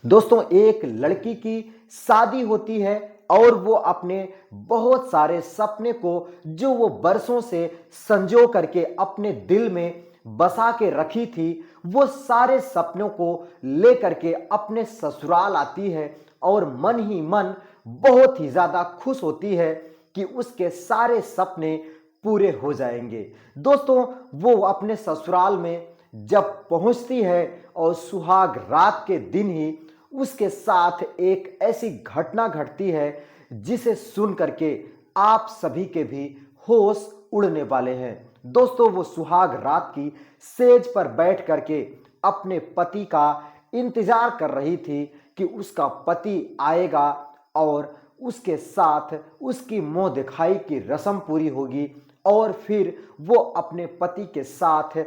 दोस्तों, एक लड़की की शादी होती है और वो अपने बहुत सारे सपने को जो वो बरसों से संजो करके अपने दिल में बसा के रखी थी, वो सारे सपनों को लेकर के अपने ससुराल आती है और मन ही मन बहुत ही ज्यादा खुश होती है कि उसके सारे सपने पूरे हो जाएंगे। दोस्तों, वो अपने ससुराल में जब पहुंचती है और सुहाग रात के दिन ही उसके साथ एक ऐसी घटना घटती है जिसे सुन करके आप सभी के भी होश उड़ने वाले हैं। दोस्तों, वो सुहाग रात की सेज पर बैठ करके अपने पति का इंतजार कर रही थी कि उसका पति आएगा और उसके साथ उसकी मुंह दिखाई की रस्म पूरी होगी और फिर वो अपने पति के साथ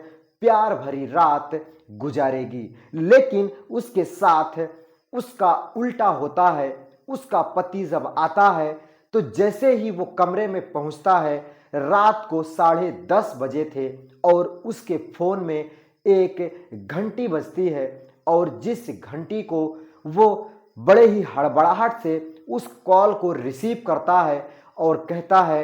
प्यार भरी रात गुजारेगी। लेकिन उसके साथ उसका उल्टा होता है। उसका पति जब आता है तो जैसे ही वो कमरे में पहुंचता है, रात को 10:30 बजे थे और उसके फोन में एक घंटी बजती है और जिस घंटी को वो बड़े ही हड़बड़ाहट से उस कॉल को रिसीव करता है और कहता है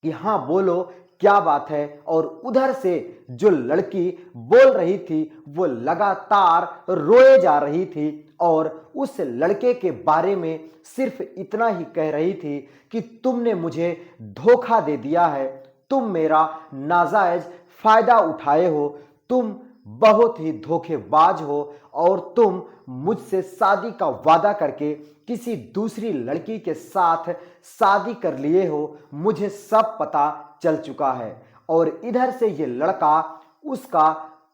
कि हाँ बोलो, क्या बात है। और उधर से जो लड़की बोल रही थी वो लगातार रोए जा रही थी और उस लड़के के बारे में सिर्फ इतना ही कह रही थी कि तुमने मुझे धोखा दे दिया है, तुम मेरा नाजायज फायदा उठाए हो, तुम बहुत ही धोखेबाज हो और तुम मुझसे शादी का वादा करके किसी दूसरी लड़की के साथ शादी कर लिए हो, मुझे सब पता चल चुका है। और इधर से ये लड़का उसका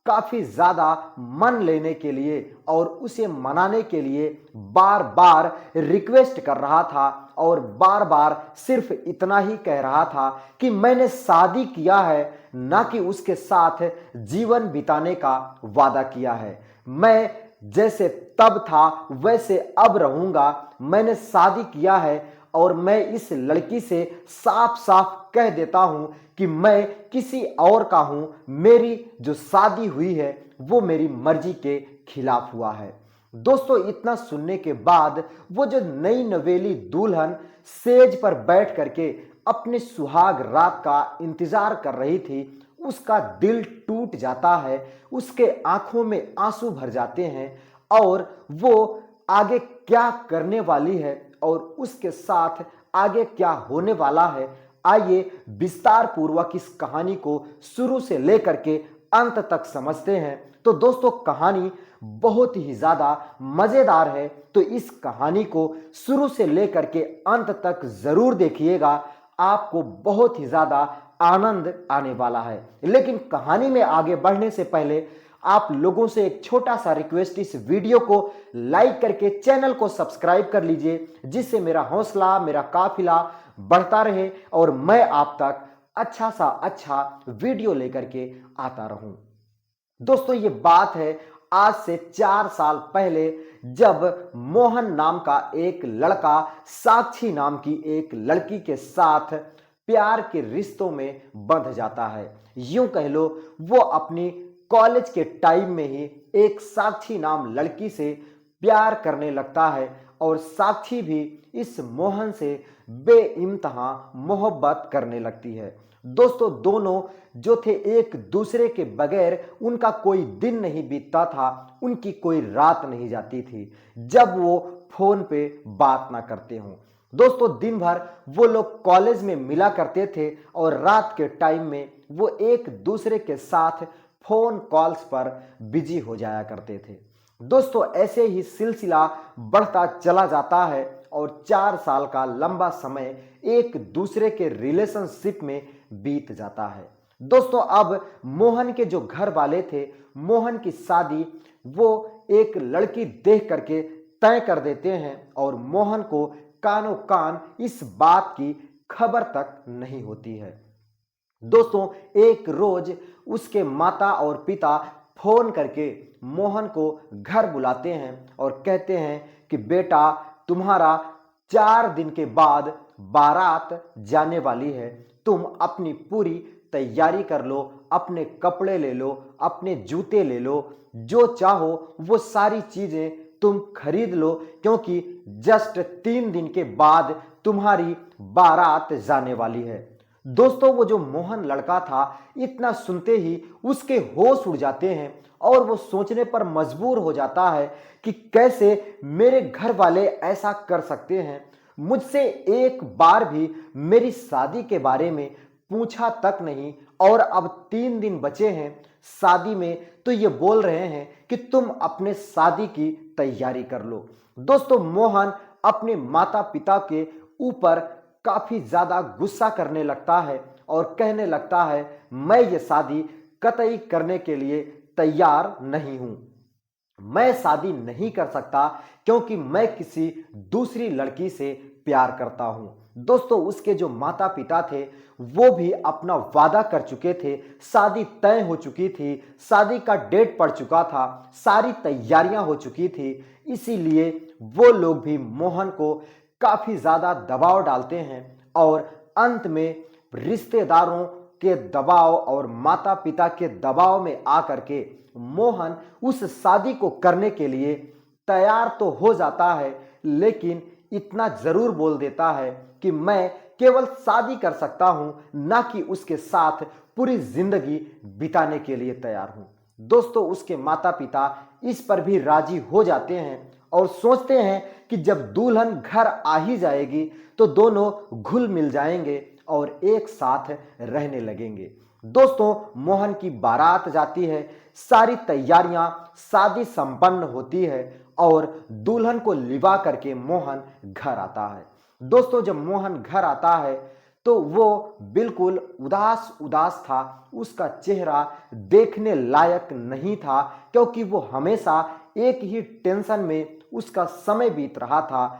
काफी ज्यादा मन लेने के लिए और उसे मनाने के लिए बार बार रिक्वेस्ट कर रहा था और बार बार सिर्फ इतना ही कह रहा था कि मैंने शादी किया है, ना कि उसके साथ जीवन बिताने का वादा किया है। मैं जैसे तब था वैसे अब रहूंगा, मैंने शादी किया है और मैं इस लड़की से साफ साफ कह देता हूं कि मैं किसी और का हूं, मेरी जो शादी हुई है वो मेरी मर्जी के खिलाफ हुआ है। दोस्तों, इतना सुनने के बाद वो जो नई नवेली दुल्हन सेज पर बैठ करके अपने सुहाग रात का इंतजार कर रही थी, उसका दिल टूट जाता है, उसके आंखों में आंसू भर जाते हैं और वो आगे क्या करने वाली है और उसके साथ आगे क्या होने वाला है, आइए विस्तार पूर्वक इस कहानी को शुरू से लेकर के अंत तक समझते हैं। तो दोस्तों, कहानी बहुत ही ज्यादा मजेदार है, तो इस कहानी को शुरू से लेकर के अंत तक जरूर देखिएगा, आपको बहुत ही ज्यादा आनंद आने वाला है। लेकिन कहानी में आगे बढ़ने से पहले आप लोगों से एक छोटा सा रिक्वेस्ट, इस वीडियो को लाइक करके चैनल को सब्सक्राइब कर लीजिए, जिससे मेरा हौसला, मेरा काफिला बढ़ता रहे और मैं आप तक अच्छा सा अच्छा वीडियो लेकर के आता रहूं। दोस्तों, ये बात है आज से 4 साल पहले, जब मोहन नाम का एक लड़का साक्षी नाम की एक लड़की के साथ प्यार के रिश्तों में बंध जाता है। यूं कह लो, वो अपनी कॉलेज के टाइम में ही एक साक्षी नाम लड़की से प्यार करने लगता है और साक्षी भी इस मोहन से बेइंतहा मोहब्बत करने लगती है। दोस्तों, दोनों जो थे एक दूसरे के बगैर उनका कोई दिन नहीं बीतता था, उनकी कोई रात नहीं जाती थी जब वो फोन पे बात ना करते हों। दोस्तों, दिन भर वो लोग कॉलेज में मिला करते थे और रात के टाइम में वो एक दूसरे के साथ फोन कॉल्स पर बिजी हो जाया करते थे। दोस्तों, ऐसे ही सिलसिला बढ़ता चला जाता है और 4 साल का लंबा समय एक दूसरे के रिलेशनशिप में बीत जाता है। दोस्तों, अब मोहन के जो घर वाले थे, मोहन की शादी वो एक लड़की देख करके तय कर देते हैं और मोहन को कानों कान इस बात की खबर तक नहीं होती है। दोस्तों, एक रोज उसके माता और पिता फोन करके मोहन को घर बुलाते हैं और कहते हैं कि बेटा, तुम्हारा 4 दिन के बाद बारात जाने वाली है, तुम अपनी पूरी तैयारी कर लो, अपने कपड़े ले लो, अपने जूते ले लो, जो चाहो वो सारी चीजें तुम खरीद लो, क्योंकि जस्ट 3 दिन के बाद तुम्हारी बारात जाने वाली है। दोस्तों, वो जो मोहन लड़का था, इतना सुनते ही उसके होश उड़ जाते हैं और वो सोचने पर मजबूर हो जाता है कि कैसे मेरे घर वाले ऐसा कर सकते हैं। मुझसे एक बार भी मेरी शादी के बारे में पूछा तक नहीं, और अब 3 दिन बचे हैं शादी में, तो ये बोल रहे हैं कि तुम अपने शादी की तैयारी कर लो। दोस्तों, मोहन अपने माता पिता के ऊपर काफी ज्यादा गुस्सा करने लगता है और कहने लगता है, मैं ये शादी कतई करने के लिए तैयार नहीं हूं। मैं शादी नहीं कर सकता क्योंकि मैं किसी दूसरी लड़की से प्यार करता हूं। दोस्तों, उसके जो माता पिता थे वो भी अपना वादा कर चुके थे, शादी तय हो चुकी थी, शादी का डेट पड़ चुका था, सारी तैयारियां हो चुकी थी। इसीलिए वो लोग भी मोहन को काफी ज्यादा दबाव डालते हैं और अंत में रिश्तेदारों के दबाव और माता पिता के दबाव में आकर के मोहन उस शादी को करने के लिए तैयार तो हो जाता है, लेकिन इतना जरूर बोल देता है कि मैं केवल शादी कर सकता हूं, ना कि उसके साथ पूरी जिंदगी बिताने के लिए तैयार हूं। दोस्तों, उसके माता पिता इस पर भी राजी हो जाते हैं और सोचते हैं कि जब दुल्हन घर आ ही जाएगी तो दोनों घुल मिल जाएंगे और एक साथ रहने लगेंगे। दोस्तों, मोहन की बारात जाती है, सारी तैयारियां, शादी संपन्न होती है और दुल्हन को लिवा करके मोहन घर आता है। दोस्तों, जब मोहन घर आता है तो वो बिल्कुल उदास उदास था, उसका चेहरा देखने लायक नहीं था, क्योंकि वो हमेशा एक ही टेंशन में उसका समय बीत रहा था।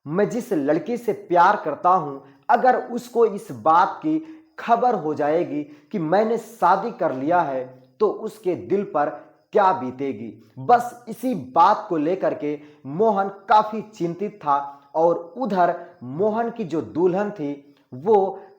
मैं जिस लड़की से प्यार करता हूं, अगर उसको इस बात की खबर हो जाएगी कि मैंने शादी कर लिया है तो उसके दिल पर क्या बीतेगी। बस इसी बात को लेकर के मोहन काफी चिंतित था और उधर मोहन की जो दुल्हन थी वो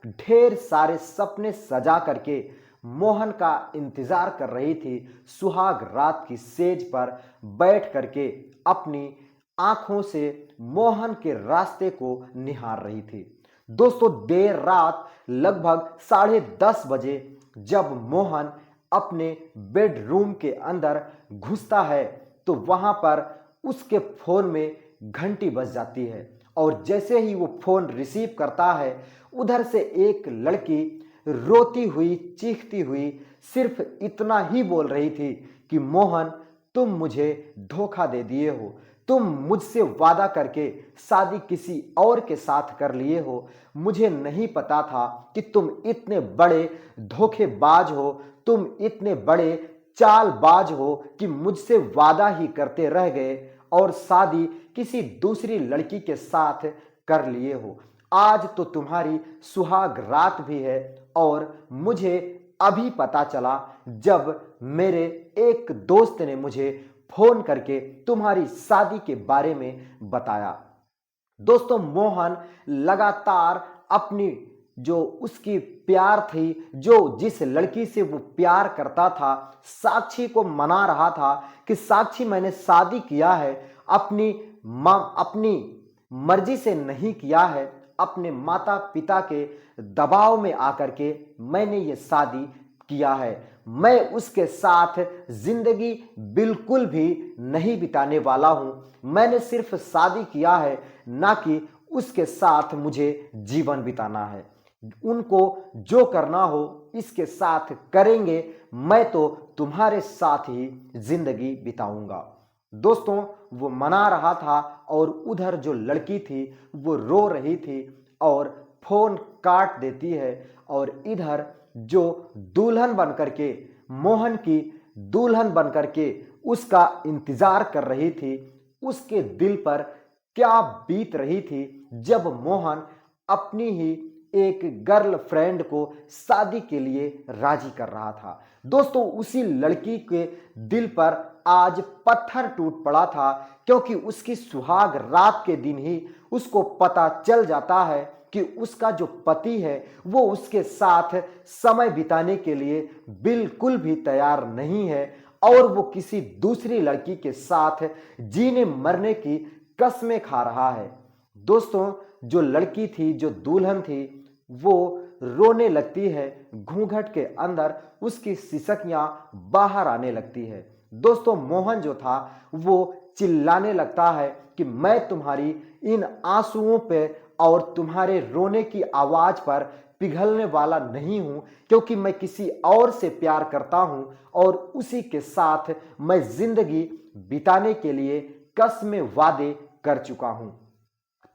ढेर सारे सपने सजा करके मोहन का इंतजार कर रही थी। सुहाग रात की सेज पर बैठ करके अपनी आंखों से मोहन के रास्ते को निहार रही थी। दोस्तों, देर रात लगभग 10:30 बजे जब मोहन अपने बेडरूम के अंदर घुसता है तो वहां पर उसके फोन में घंटी बज जाती है और जैसे ही वो फोन रिसीव करता है, उधर से एक लड़की रोती हुई, चीखती हुई सिर्फ इतना ही बोल रही थी कि मोहन, तुम मुझे धोखा दे दिए हो, तुम मुझसे वादा करके शादी किसी और के साथ कर लिए हो। मुझे नहीं पता था कि तुम इतने बड़े धोखेबाज हो, तुम इतने बड़े चालबाज हो कि मुझसे वादा ही करते रह गए और शादी किसी दूसरी लड़की के साथ कर लिए हो। आज तो तुम्हारी सुहाग रात भी है और मुझे अभी पता चला जब मेरे एक दोस्त ने मुझे फोन करके तुम्हारी शादी के बारे में बताया। दोस्तों, मोहन लगातार अपनी जो उसकी प्यार थी, जो जिस लड़की से वो प्यार करता था, साक्षी को मना रहा था कि साक्षी, मैंने शादी किया है, अपनी मर्जी से नहीं किया है, अपने माता पिता के दबाव में आकर के मैंने ये शादी किया है। मैं उसके साथ जिंदगी बिल्कुल भी नहीं बिताने वाला हूं। मैंने सिर्फ शादी किया है, ना कि उसके साथ मुझे जीवन बिताना है। उनको जो करना हो इसके साथ करेंगे, मैं तो तुम्हारे साथ ही जिंदगी बिताऊंगा। दोस्तों, वो मना रहा था और उधर जो लड़की थी वो रो रही थी और फोन काट देती है और इधर जो दुल्हन बनकर के, मोहन की दुल्हन बनकर के उसका इंतजार कर रही थी, उसके दिल पर क्या बीत रही थी जब मोहन अपनी ही एक गर्लफ्रेंड को शादी के लिए राजी कर रहा था। दोस्तों, उसी लड़की के दिल पर आज पत्थर टूट पड़ा था, क्योंकि उसकी सुहाग रात के दिन ही उसको पता चल जाता है कि उसका जो पति है वो उसके साथ समय बिताने के लिए बिल्कुल भी तैयार नहीं है और वो किसी दूसरी लड़की के साथ जीने मरने की कस्में खा रहा है। दोस्तों, जो लड़की थी, जो दुल्हन थी, वो रोने लगती है। घूंघट के अंदर उसकी सिसकियां बाहर आने लगती है। दोस्तों, मोहन जो था वो चिल्लाने लगता है कि मैं तुम्हारी इन आंसुओं पे और तुम्हारे रोने की आवाज पर पिघलने वाला नहीं हूं, क्योंकि मैं किसी और से प्यार करता हूं और उसी के साथ मैं जिंदगी बिताने के लिए कस्में वादे कर चुका हूं।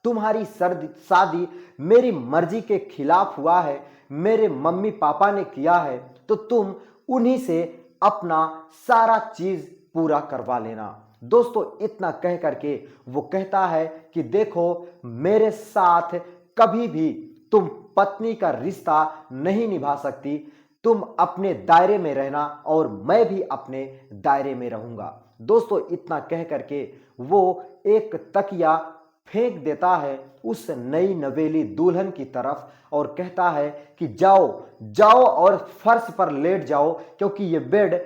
तुम्हारी शादी मेरी मर्जी के खिलाफ हुआ है, मेरे मम्मी पापा ने किया है, तो तुम उन्हीं से अपना सारा चीज पूरा करवा लेना। दोस्तों, इतना कह करके वो कहता है कि देखो, मेरे साथ कभी भी तुम पत्नी का रिश्ता नहीं निभा सकती। तुम अपने दायरे में रहना और मैं भी अपने दायरे में रहूंगा। दोस्तों, इतना कह करके वो एक तकिया फेंक देता है उस नई नवेली दुल्हन की तरफ और कहता है कि जाओ जाओ और फर्श पर लेट जाओ, क्योंकि ये बेड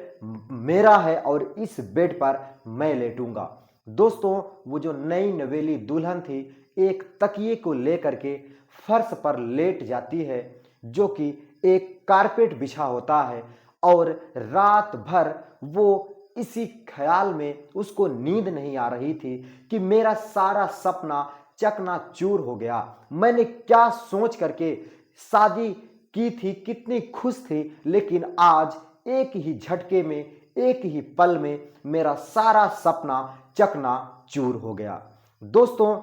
मेरा है और इस बेड पर मैं लेटूंगा। दोस्तों, वो जो नई नवेली दुल्हन थी, एक तकिए को लेकर के फर्श पर लेट जाती है, जो कि एक कारपेट बिछा होता है, और रात भर वो इसी ख्याल में, उसको नींद नहीं आ रही थी कि मेरा सारा सपना चकनाचूर हो गया। मैंने क्या सोच करके शादी की थी, कितनी खुश थी, लेकिन आज एक ही झटके में, एक ही पल में मेरा सारा सपना चकनाचूर हो गया। दोस्तों,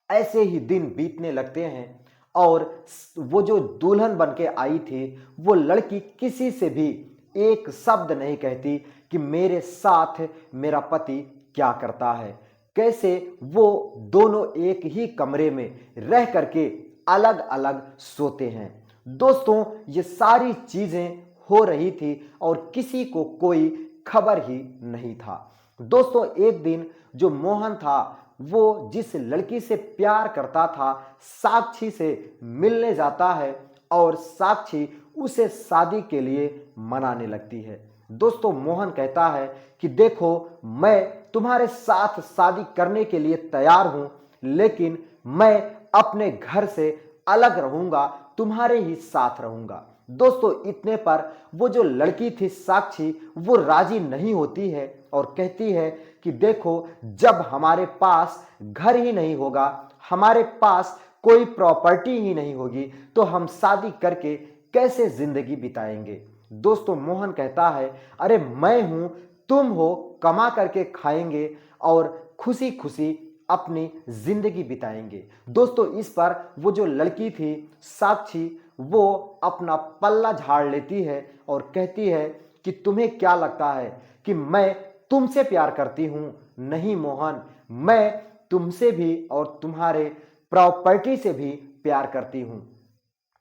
ऐसे ही दिन बीतने लगते हैं और वो जो दुल्हन बन के आई थी, वो लड़की किसी से भी एक शब्द नहीं कहती कि मेरे साथ मेरा पति क्या करता है, कैसे वो दोनों एक ही कमरे में रह करके अलग अलग सोते हैं। दोस्तों, ये सारी चीजें हो रही थी और किसी को कोई खबर ही नहीं था। दोस्तों, एक दिन जो मोहन था, वो जिस लड़की से प्यार करता था, साक्षी से मिलने जाता है और साक्षी उसे शादी के लिए मनाने लगती है। दोस्तों, मोहन कहता है कि देखो, मैं तुम्हारे साथ शादी करने के लिए तैयार हूं, लेकिन मैं अपने घर से अलग रहूंगा, तुम्हारे ही साथ रहूंगा। दोस्तों, इतने पर वो जो लड़की थी साक्षी, वो राजी नहीं होती है और कहती है कि देखो, जब हमारे पास घर ही नहीं होगा, हमारे पास कोई प्रॉपर्टी ही नहीं होगी, तो हम शादी करके कैसे जिंदगी बिताएंगे। दोस्तों, मोहन कहता है, अरे मैं हूं, तुम हो, कमा करके खाएंगे और खुशी खुशी अपनी जिंदगी बिताएंगे। दोस्तों, इस पर वो जो लड़की थी साक्षी, वो अपना पल्ला झाड़ लेती है और कहती है कि तुम्हें क्या लगता है कि मैं तुमसे प्यार करती हूं? नहीं मोहन, मैं तुमसे भी और तुम्हारे प्रॉपर्टी से भी प्यार करती हूं।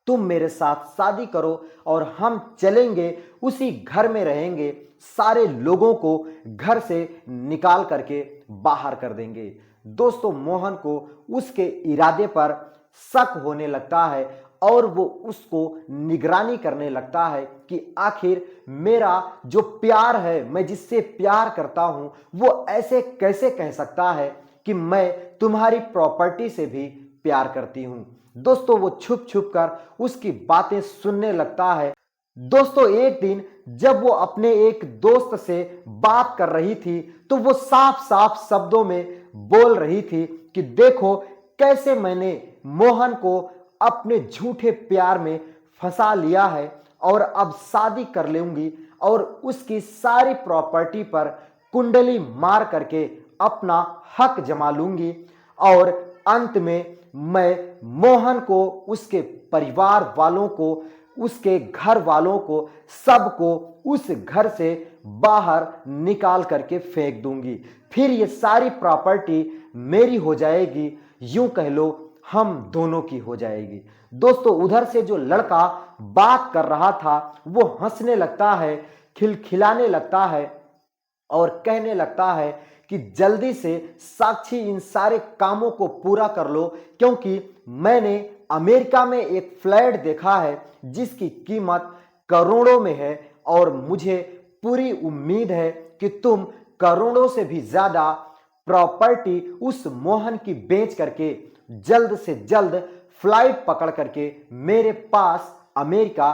तुम मेरे साथ शादी करो और हम चलेंगे, उसी घर में रहेंगे, सारे लोगों को घर से निकाल करके बाहर कर देंगे। दोस्तों, मोहन को उसके इरादे पर शक होने लगता है और वो उसको निगरानी करने लगता है कि आखिर मेरा जो प्यार है, मैं जिससे प्यार करता हूं, वो ऐसे कैसे कह सकता है कि मैं तुम्हारी प्रॉपर्टी से भी प्यार करती हूं। दोस्तों, वो छुप छुप कर उसकी बातें सुनने लगता है। दोस्तों, एक दिन जब वो अपने एक दोस्त से बात कर रही थी, तो वो साफ साफ शब्दों में बोल रही थी कि देखो, कैसे मैंने मोहन को अपने झूठे प्यार में फंसा लिया है और अब शादी कर लूंगी और उसकी सारी प्रॉपर्टी पर कुंडली मार करके अपना हक जमा लूंगी, और अंत में मैं मोहन को, उसके परिवार वालों को, उसके घर वालों को, सबको उस घर से बाहर निकाल करके फेंक दूंगी। फिर ये सारी प्रॉपर्टी मेरी हो जाएगी, यूं कह लो हम दोनों की हो जाएगी। दोस्तों, उधर से जो लड़का बात कर रहा था, वो हंसने लगता है, खिलखिलाने लगता है और कहने लगता है कि जल्दी से साक्षी इन सारे कामों को पूरा कर लो, क्योंकि मैंने अमेरिका में एक फ्लैट देखा है जिसकी कीमत करोड़ों में है और मुझे पूरी उम्मीद है कि तुम करोड़ों से भी ज्यादा प्रॉपर्टी उस मोहन की बेच करके जल्द से जल्द फ्लाइट पकड़ करके मेरे पास अमेरिका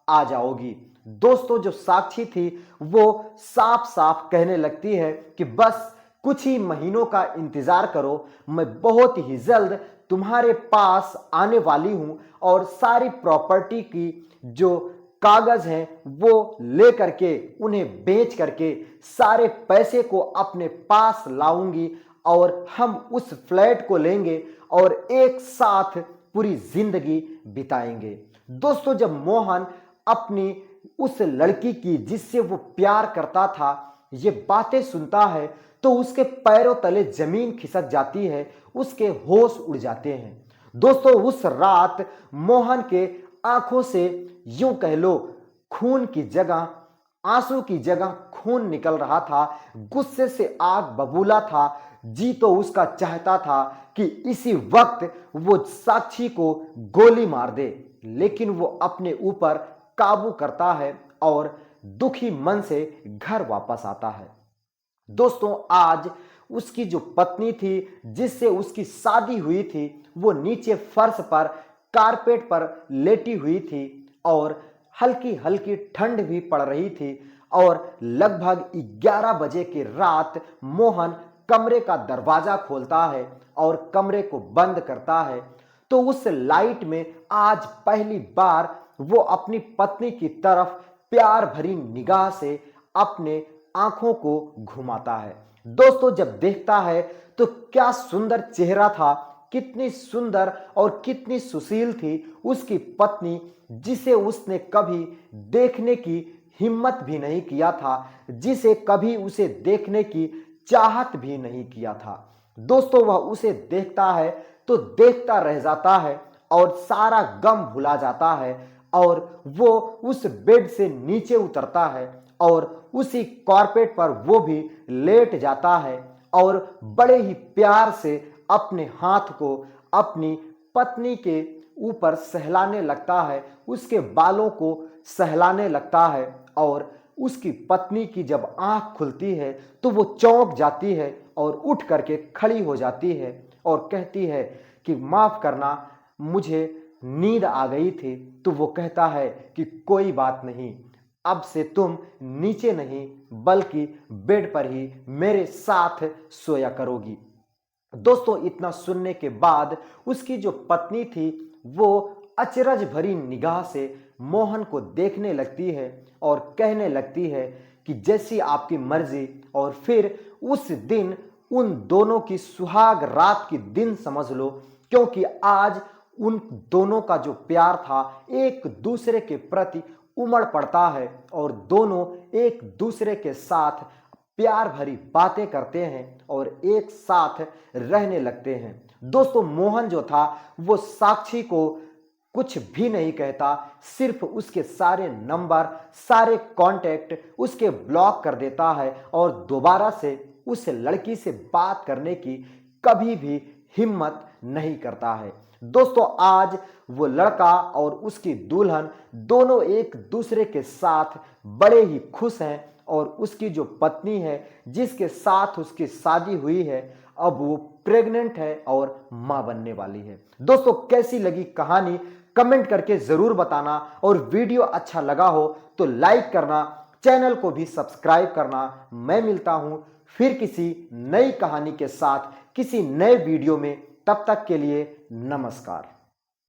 आ जाओगी। दोस्तों, जो साक्षी थी वो साफ साफ कहने लगती है कि बस कुछ ही महीनों का इंतजार करो, मैं बहुत ही जल्द तुम्हारे पास आने वाली हूं और सारी प्रॉपर्टी की जो कागज हैं वो ले करके उन्हें बेच करके सारे पैसे को अपने पास लाऊंगी और हम उस फ्लैट को लेंगे और एक साथ पूरी जिंदगी बिताएंगे। दोस्तों, जब मोहन अपनी उस लड़की की जिससे वो प्यार करता था ये बातें सुनता है तो उसके पैरों तले जमीन खिसक जाती है, उसके होश उड़ जाते हैं। दोस्तों, उस रात मोहन के आंखों से यूं कह लो खून की जगह, आंसू की जगह खून निकल रहा था, गुस्से से आग बबूला था। जी तो उसका चाहता था कि इसी वक्त वो साक्षी को गोली मार दे, लेकिन वो अपने ऊपर काबू करता है और दुखी मन से घर वापस आता है। दोस्तों, आज उसकी जो पत्नी थी जिससे उसकी शादी हुई थी वो नीचे फर्श पर कारपेट पर लेटी हुई थी और हल्की हल्की ठंड भी पड़ रही थी और लगभग 11 बजे की रात मोहन कमरे का दरवाजा खोलता है और कमरे को बंद करता है तो उस लाइट में आज पहली बार वो अपनी पत्नी की तरफ प्यार भरी निगाह से अपने आंखों को घुमाता है। दोस्तों, जब देखता है तो क्या सुंदर चेहरा था, कितनी सुंदर और कितनी सुशील थी उसकी पत्नी जिसे उसने कभी देखने की हिम्मत भी नहीं किया था, जिसे कभी उसे देखने की चाहत भी नहीं किया था। दोस्तों, वह उसे देखता है तो देखता रह जाता है और सारा गम भुला जाता है और वो उस बेड से नीचे उतरता है और उसी कारपेट पर वो भी लेट जाता है और बड़े ही प्यार से अपने हाथ को अपनी पत्नी के ऊपर सहलाने लगता है, उसके बालों को सहलाने लगता है और उसकी पत्नी की जब आंख खुलती है तो वो चौंक जाती है और उठ करके खड़ी हो जाती है और कहती है कि माफ करना, मुझे नींद आ गई थी। तो वो कहता है कि कोई बात नहीं, अब से तुम नीचे नहीं बल्कि बेड पर ही मेरे साथ सोया करोगी। दोस्तों, इतना सुनने के बाद उसकी जो पत्नी थी वो अचरज भरी निगाह से मोहन को देखने लगती है और कहने लगती है कि जैसी आपकी मर्जी। और फिर उस दिन उन दोनों की सुहाग रात की दिन समझ लो, क्योंकि आज उन दोनों का जो प्यार था एक दूसरे के प्रति उमड़ पड़ता है और दोनों एक दूसरे के साथ प्यार भरी बातें करते हैं और एक साथ रहने लगते हैं। दोस्तों, मोहन जो था वो साक्षी को कुछ भी नहीं कहता, सिर्फ उसके सारे नंबर, सारे कांटेक्ट उसके ब्लॉक कर देता है और दोबारा से उस लड़की से बात करने की कभी भी हिम्मत नहीं करता है। दोस्तों, आज वो लड़का और उसकी दुल्हन दोनों एक दूसरे के साथ बड़े ही खुश हैं और उसकी जो पत्नी है जिसके साथ उसकी शादी हुई है अब वो प्रेग्नेंट है और मां बनने वाली है। दोस्तों, कैसी लगी कहानी कमेंट करके जरूर बताना और वीडियो अच्छा लगा हो तो लाइक करना, चैनल को भी सब्सक्राइब करना। मैं मिलता हूं फिर किसी नई कहानी के साथ किसी नए वीडियो में, तब तक के लिए नमस्कार।